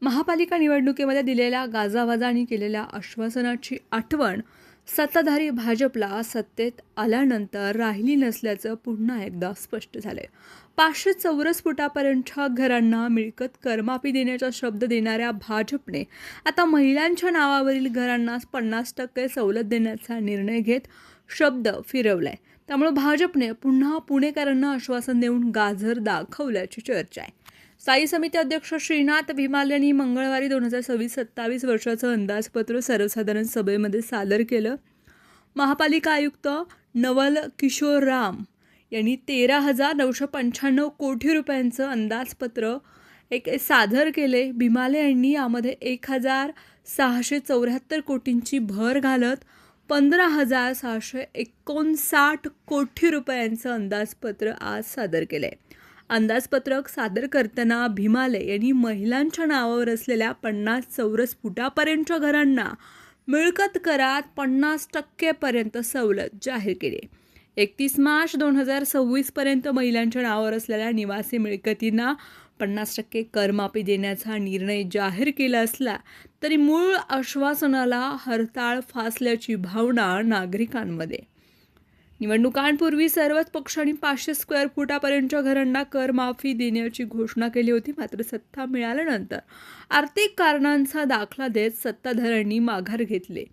महापालिका निवडणुकीमध्ये दिलेल्या गाजावाजा आणि केलेल्या आश्वासनाची आठवण सत्ताधारी भाजपला सत्तेत आल्यानंतर राहिली नसल्याचं पुन्हा एकदा स्पष्ट झालंय. 500 चौरस फुटापर्यंतच्या घरांना मिळकत करमाफी देण्याचा शब्द देणाऱ्या भाजपने आता महिलांच्या नावावरील घरांना 50% सवलत देण्याचा निर्णय घेत शब्द फिरवलाय. त्यामुळे भाजपने पुन्हा पुणेकरांना आश्वासन देऊन गाजर दाखवल्याची चर्चा आहे. स्थायी समिती अध्यक्ष श्रीनाथ भिमाल यांनी मंगळवारी 2026-27 वर्षाचं अंदाजपत्र सर्वसाधारण सभेमध्ये सादर केलं. महापालिका आयुक्त नवल किशोर राम यांनी 13,995 कोटी रुपयांचं अंदाजपत्र सादर केले. भिमाले यांनी यामध्ये 1,674 कोटींची भर घालत 15,659 कोटी रुपयांचं अंदाजपत्र आज सादर केलंय. अंदाजपत्रक सादर करताना भिमाले यांनी महिलांच्या नावावर असलेल्या 50 चौरस फुटापर्यंतच्या घरांना मिळकत करात 50% पर्यंत सवलत जाहीर केली. 31 मार्च 2026 पर्यंत महिलांच्या नावावर असलेल्या निवासी मिळकतींना 50% करमाफी देण्याचा निर्णय जाहीर केला असला तरी मूळ आश्वासनाला हरताळ फासल्याची भावना नागरिकांमध्ये. निवडणुकांपूर्वी सर्वच पक्षांनी 500 स्क्वेअर फुटापर्यंतच्या घरांना करमाफी देण्याची घोषणा केली होती. मात्र सत्ता मिळाल्यानंतर आर्थिक कारणांचा दाखला देत सत्ताधाऱ्यांनी माघार घेतली.